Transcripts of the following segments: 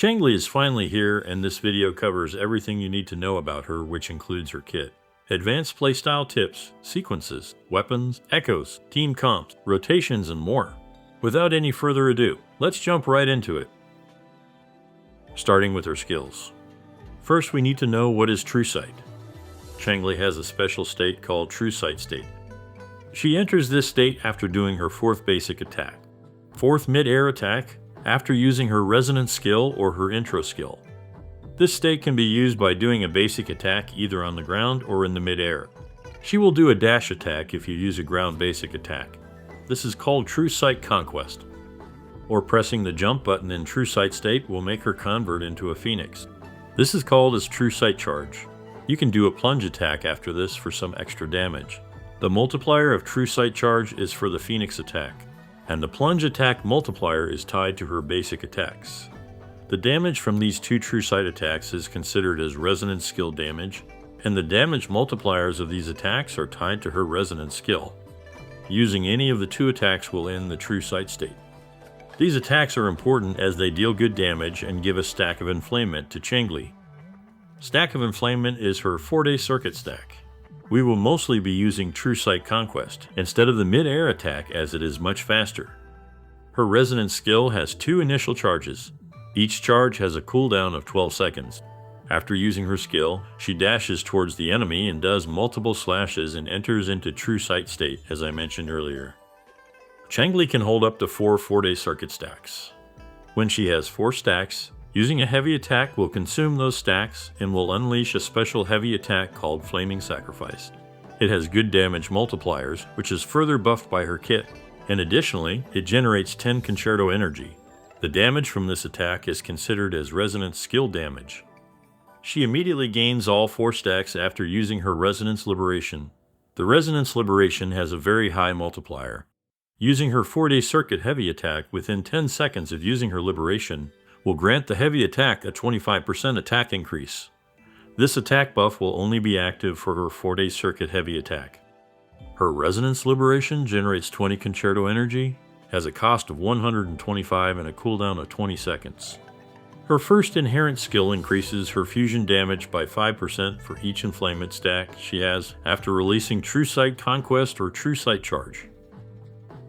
Changli is finally here, and this video covers everything you need to know about her, which includes her kit. Advanced playstyle tips, sequences, weapons, echoes, team comps, rotations, and more. Without any further ado, let's jump right into it. Starting with her skills. First, we need to know what is True Sight. Changli has a special state called True Sight state. She enters this state after doing her 4th basic attack, 4th mid-air attack, after using her resonance skill or her intro skill. This state can be used by doing a basic attack either on the ground or in the mid-air. She will do a dash attack if you use a ground basic attack. This is called True Sight Conquest. Or pressing the jump button in True Sight state will make her convert into a phoenix. This is called as True Sight Charge. You can do a plunge attack after this for some extra damage. The multiplier of True Sight Charge is for the phoenix attack, and the plunge attack multiplier is tied to her basic attacks. The damage from these two True Sight attacks is considered as resonance skill damage, and the damage multipliers of these attacks are tied to her resonance skill. Using any of the two attacks will end the True Sight state. These attacks are important as they deal good damage and give a stack of enflamement to Changli. Stack of enflamement is her 4-day circuit stack. We will mostly be using True Sight Conquest instead of the mid-air attack as it is much faster. Her resonance skill has 2 initial charges. Each charge has a cooldown of 12 seconds. After using her skill, she dashes towards the enemy and does multiple slashes and enters into True Sight state, as I mentioned earlier. Changli can hold up to 4 4-day circuit stacks. When she has 4 stacks, using a heavy attack will consume those stacks and will unleash a special heavy attack called Flaming Sacrifice. It has good damage multipliers, which is further buffed by her kit, and additionally, it generates 10 concerto energy. The damage from this attack is considered as resonance skill damage. She immediately gains all 4 stacks after using her Resonance Liberation. The Resonance Liberation has a very high multiplier. Using her 4-day circuit heavy attack within 10 seconds of using her Liberation will grant the heavy attack a 25% attack increase. This attack buff will only be active for her 4-day circuit heavy attack. Her Resonance Liberation generates 20 concerto energy, has a cost of 125 and a cooldown of 20 seconds. Her first inherent skill increases her fusion damage by 5% for each enflamement stack she has after releasing True Sight Conquest or True Sight Charge,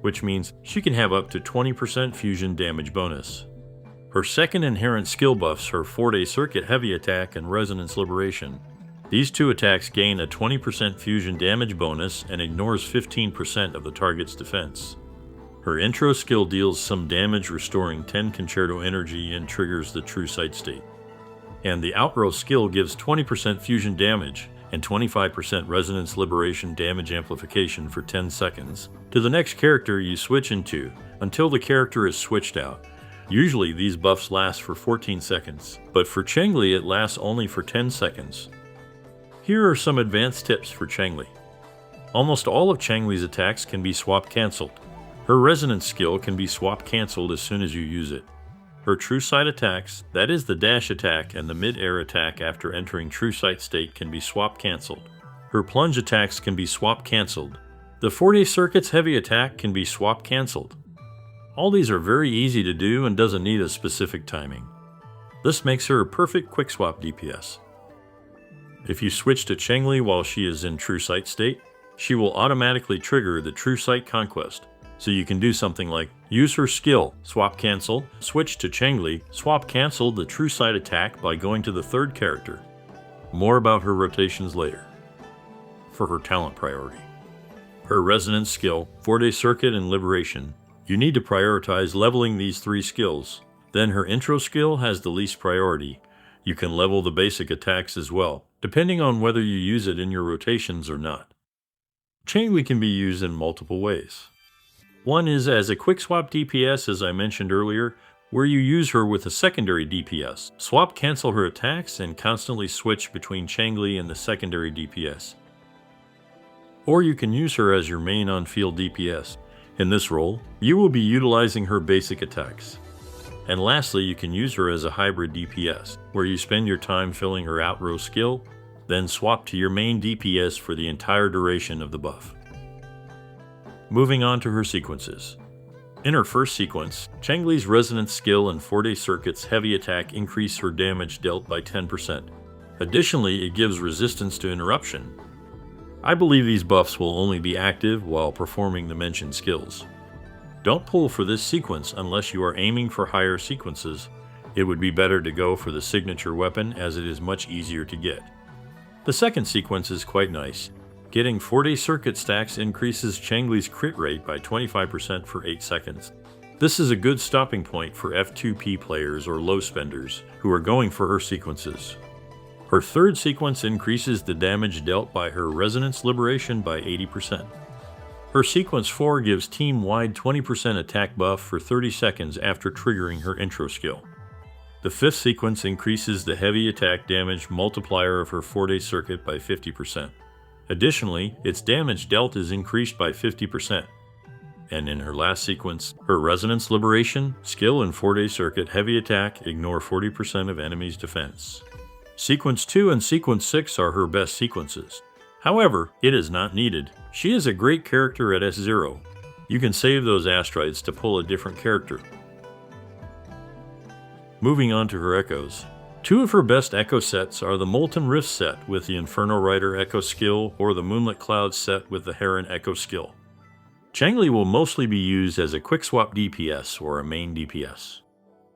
which means she can have up to 20% fusion damage bonus. Her second inherent skill buffs her 4-day circuit heavy attack and Resonance Liberation. These 2 attacks gain a 20% fusion damage bonus and ignores 15% of the target's defense. Her intro skill deals some damage, restoring 10 concerto energy and triggers the True Sight state. And the outrow skill gives 20% fusion damage and 25% Resonance Liberation damage amplification for 10 seconds to the next character you switch into until the character is switched out. Usually these buffs last for 14 seconds, but for Changli it lasts only for 10 seconds. Here are some advanced tips for Changli. Almost all of Changli's attacks can be swap cancelled. Her resonance skill can be swap cancelled as soon as you use it. Her True Sight attacks, that is the dash attack and the mid-air attack after entering True Sight state, can be swap cancelled. Her plunge attacks can be swap cancelled. The 4-day circuit's heavy attack can be swap cancelled. All these are very easy to do and doesn't need a specific timing. This makes her a perfect quick swap DPS. If you switch to Changli while she is in True Sight state, she will automatically trigger the True Sight Conquest. So you can do something like use her skill, swap cancel, switch to Changli, swap cancel the True Sight attack by going to the 3rd character. More about her rotations later. For her talent priority. Her resonance skill, 4-day circuit, and liberation. You need to prioritize leveling these 3 skills. Then her intro skill has the least priority. You can level the basic attacks as well, depending on whether you use it in your rotations or not. Changli can be used in multiple ways. One is as a quick swap DPS, as I mentioned earlier, where you use her with a secondary DPS. Swap cancel her attacks and constantly switch between Changli and the secondary DPS. Or you can use her as your main on-field DPS. In this role, you will be utilizing her basic attacks. And lastly, you can use her as a hybrid DPS, where you spend your time filling her outrow skill, then swap to your main DPS for the entire duration of the buff. Moving on to her sequences. In her first sequence, Changli's Resonance skill and 4-day circuits heavy attack increase her damage dealt by 10%. Additionally, it gives resistance to interruption. I believe these buffs will only be active while performing the mentioned skills. Don't pull for this sequence unless you are aiming for higher sequences. It would be better to go for the signature weapon as it is much easier to get. The second sequence is quite nice. Getting 4-day circuit stacks increases Changli's crit rate by 25% for 8 seconds. This is a good stopping point for F2P players or low spenders who are going for her sequences. Her third sequence increases the damage dealt by her Resonance Liberation by 80%. Her sequence 4 gives team-wide 20% attack buff for 30 seconds after triggering her intro skill. The fifth sequence increases the heavy attack damage multiplier of her 4-day circuit by 50%. Additionally, its damage dealt is increased by 50%. And in her last sequence, her Resonance Liberation, skill and 4-day circuit heavy attack ignore 40% of enemies' defense. Sequence 2 and Sequence 6 are her best sequences. However, it is not needed. She is a great character at S0. You can save those asteroids to pull a different character. Moving on to her echoes. 2 of her best echo sets are the Molten Rift set with the Inferno Rider echo skill or the Moonlit Cloud set with the Heron echo skill. Changli will mostly be used as a quick swap DPS or a main DPS,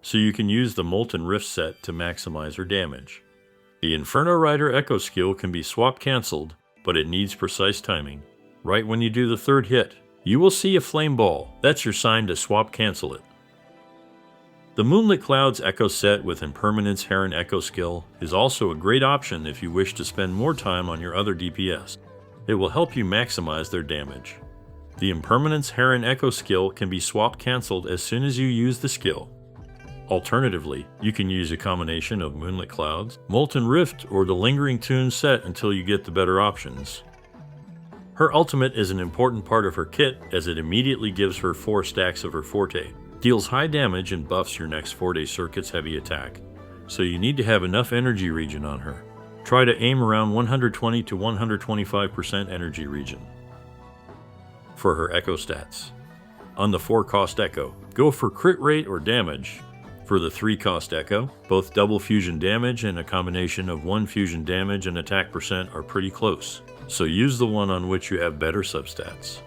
so you can use the Molten Rift set to maximize her damage. The Inferno Rider echo skill can be swap cancelled, but it needs precise timing. Right when you do the third hit, you will see a flame ball. That's your sign to swap cancel it. The Moonlit Clouds echo set with Impermanence Heron echo skill is also a great option if you wish to spend more time on your other DPS. It will help you maximize their damage. The Impermanence Heron echo skill can be swap cancelled as soon as you use the skill. Alternatively, you can use a combination of Moonlit Clouds, Molten Rift, or the Lingering Tune set until you get the better options. Her ultimate is an important part of her kit as it immediately gives her 4 stacks of her forte. Deals high damage and buffs your next 4-day circuit's heavy attack, so you need to have enough energy regen on her. Try to aim around 120 to 125% energy regen. For her echo stats. On the 4-cost echo, go for crit rate or damage. For the 3-cost echo, both double fusion damage and a combination of 1 fusion damage and attack percent are pretty close, so use the one on which you have better substats,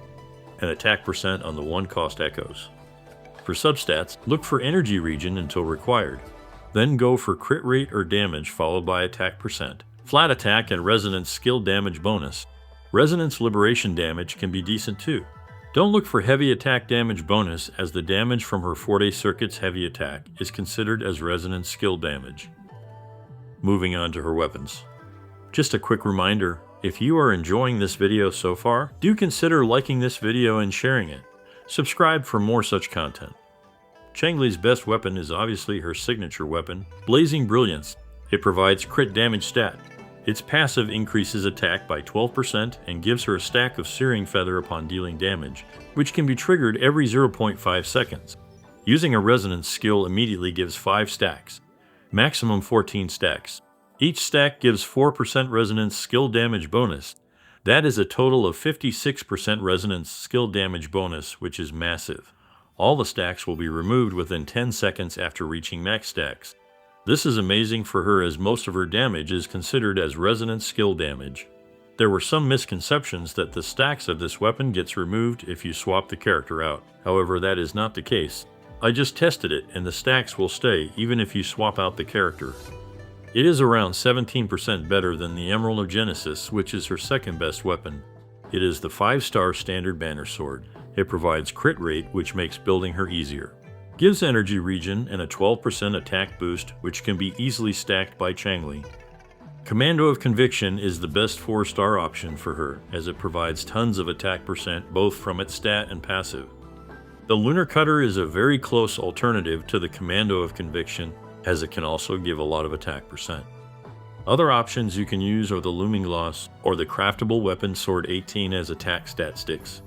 and attack percent on the 1-cost echoes. For substats, look for energy regen until required. Then go for crit rate or damage followed by attack percent, flat attack and resonance skill damage bonus. Resonance liberation damage can be decent too. Don't look for heavy attack damage bonus as the damage from her 4-day circuit's heavy attack is considered as resonance skill damage. Moving on to her weapons. Just a quick reminder, if you are enjoying this video so far, do consider liking this video and sharing it. Subscribe for more such content. Changli's best weapon is obviously her signature weapon, Blazing Brilliance. It provides crit damage stat. Its passive increases attack by 12% and gives her a stack of Searing Feather upon dealing damage, which can be triggered every 0.5 seconds. Using a resonance skill immediately gives 5 stacks, maximum 14 stacks. Each stack gives 4% resonance skill damage bonus. That is a total of 56% resonance skill damage bonus, which is massive. All the stacks will be removed within 10 seconds after reaching max stacks. This is amazing for her as most of her damage is considered as resonance skill damage. There were some misconceptions that the stacks of this weapon gets removed if you swap the character out. However, that is not the case. I just tested it and the stacks will stay even if you swap out the character. It is around 17% better than the Emerald of Genesis, which is her second best weapon. It is the 5-star standard banner sword. It provides crit rate, which makes building her easier. Gives energy regen and a 12% attack boost, which can be easily stacked by Changli. Commando of Conviction is the best 4-star option for her, as it provides tons of attack percent both from its stat and passive. The Lunar Cutter is a very close alternative to the Commando of Conviction, as it can also give a lot of attack percent. Other options you can use are the Looming Gloss or the craftable weapon Sword 18 as attack stat sticks.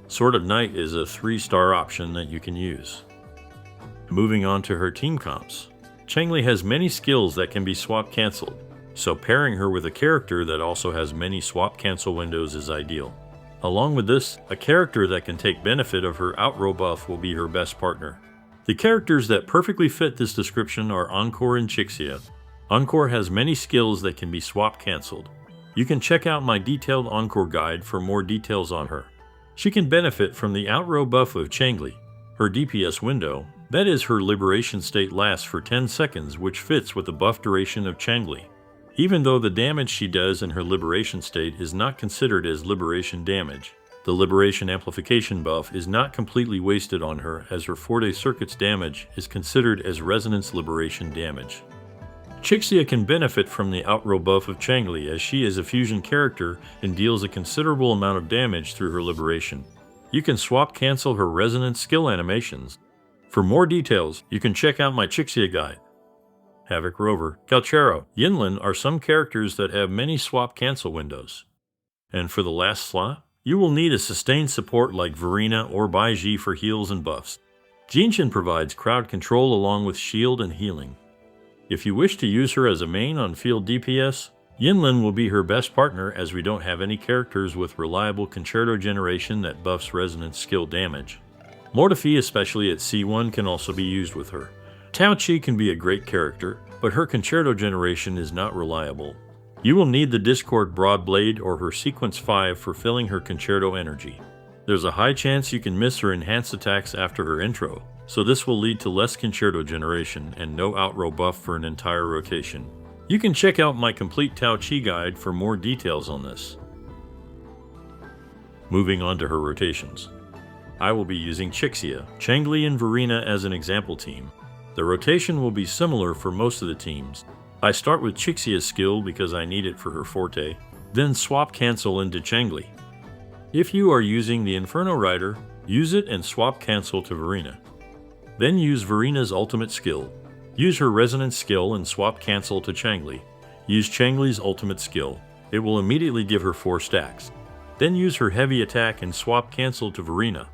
Sword of Night is a 3-star option that you can use. Moving on to her team comps. Changli has many skills that can be swap cancelled, so pairing her with a character that also has many swap cancel windows is ideal. Along with this, a character that can take benefit of her outrow buff will be her best partner. The characters that perfectly fit this description are Encore and Chixia. Encore has many skills that can be swap cancelled. You can check out my detailed Encore guide for more details on her. She can benefit from the outrow buff of Changli. Her DPS window, that is her liberation state, lasts for 10 seconds, which fits with the buff duration of Changli. Even though the damage she does in her liberation state is not considered as liberation damage, the liberation amplification buff is not completely wasted on her, as her 4-day circuit's damage is considered as resonance liberation damage. Chixia can benefit from the outrow buff of Changli, as she is a fusion character and deals a considerable amount of damage through her liberation. You can swap cancel her resonance skill animations. For more details, you can check out my Chixia guide. Havoc Rover, Calchero, Yinlin are some characters that have many swap cancel windows. And for the last slot, you will need a sustained support like Verena or Baiji for heals and buffs. Jinshin provides crowd control along with shield and healing. If you wish to use her as a main on field DPS, Yinlin will be her best partner, as we don't have any characters with reliable concerto generation that buffs resonance skill damage. Mortefi, especially at C1, can also be used with her. Tao Chi can be a great character, but her concerto generation is not reliable. You will need the Discord Broadblade or her Sequence 5 for filling her concerto energy. There's a high chance you can miss her enhanced attacks after her intro, so this will lead to less concerto generation and no outrow buff for an entire rotation. You can check out my complete Tao Chi guide for more details on this. Moving on to her rotations. I will be using Chixia, Changli, and Verena as an example team. The rotation will be similar for most of the teams. I start with Chixia's skill because I need it for her forte, then swap cancel into Changli. If you are using the Inferno Rider, use it and swap cancel to Verena. Then use Verena's ultimate skill. Use her resonance skill and swap cancel to Changli. Use Changli's ultimate skill. It will immediately give her 4 stacks. Then use her heavy attack and swap cancel to Verena.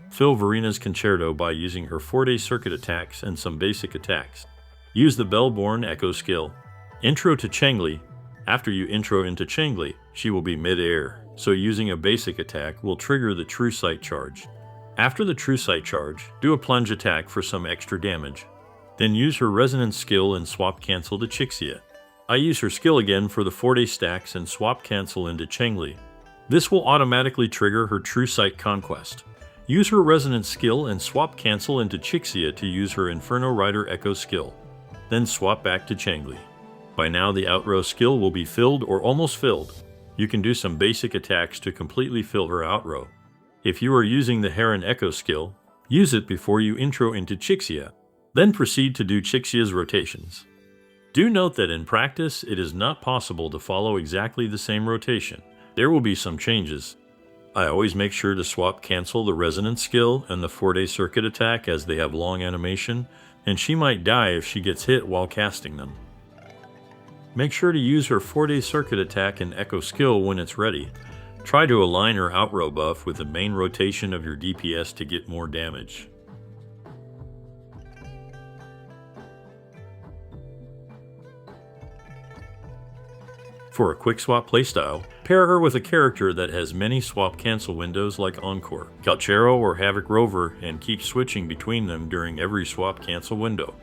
Fill Verena's concerto by using her 4-day circuit attacks and some basic attacks. Use the Bellborn Echo skill. Intro to Changli. After you intro into Changli, she will be mid-air, so using a basic attack will trigger the True Sight charge. After the True Sight charge, do a plunge attack for some extra damage. Then use her resonance skill and swap cancel to Chixia. I use her skill again for the 4-day stacks and swap cancel into Changli. This will automatically trigger her True Sight conquest. Use her resonance skill and swap cancel into Chixia to use her Inferno Rider Echo skill. Then swap back to Changli. By now the outrow skill will be filled or almost filled. You can do some basic attacks to completely fill her outrow. If you are using the Heron Echo skill, use it before you intro into Chixia. Then proceed to do Chixia's rotations. Do note that in practice, it is not possible to follow exactly the same rotation. There will be some changes. I always make sure to swap cancel the resonance skill and the 4-day circuit attack, as they have long animation, and she might die if she gets hit while casting them. Make sure to use her 4-day circuit attack and echo skill when it's ready. Try to align her outrow buff with the main rotation of your DPS to get more damage. For a quick swap playstyle, pair her with a character that has many swap cancel windows like Encore, Calchero, or Havoc Rover, and keep switching between them during every swap cancel window.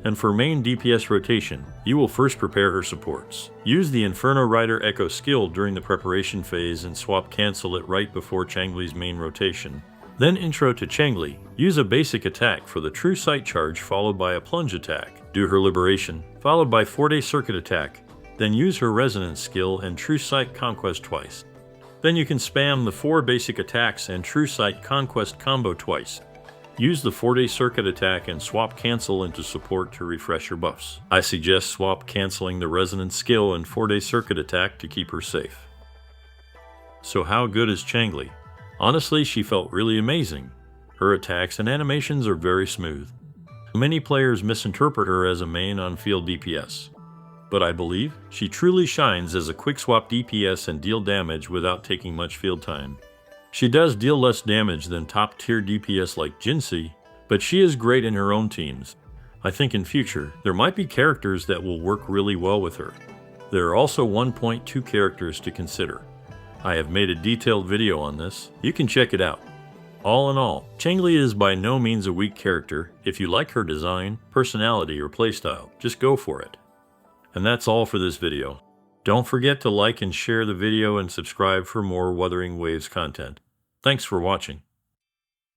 And for main DPS rotation, you will first prepare her supports. Use the Inferno Rider Echo skill during the preparation phase and swap cancel it right before Changli's main rotation. Then intro to Changli. Use a basic attack for the True Sight charge followed by a plunge attack. Do her liberation, followed by 4-day circuit attack. Then use her resonance skill and True Sight conquest twice. Then you can spam the 4 basic attacks and True Sight conquest combo twice. Use the 4-day circuit attack and swap cancel into support to refresh your buffs. I suggest swap canceling the resonance skill and 4-day circuit attack to keep her safe. So how good is Changli? Honestly, she felt really amazing. Her attacks and animations are very smooth. Many players misinterpret her as a main on field DPS. But I believe she truly shines as a quick swap DPS and deal damage without taking much field time. She does deal less damage than top tier DPS like Jinsei, but she is great in her own teams. I think in future, there might be characters that will work really well with her. There are also 1.2 characters to consider. I have made a detailed video on this. You can check it out. All in all, Changli is by no means a weak character. If you like her design, personality, or playstyle, just go for it. And that's all for this video. Don't forget to like and share the video and subscribe for more Wuthering Waves content. Thanks for watching.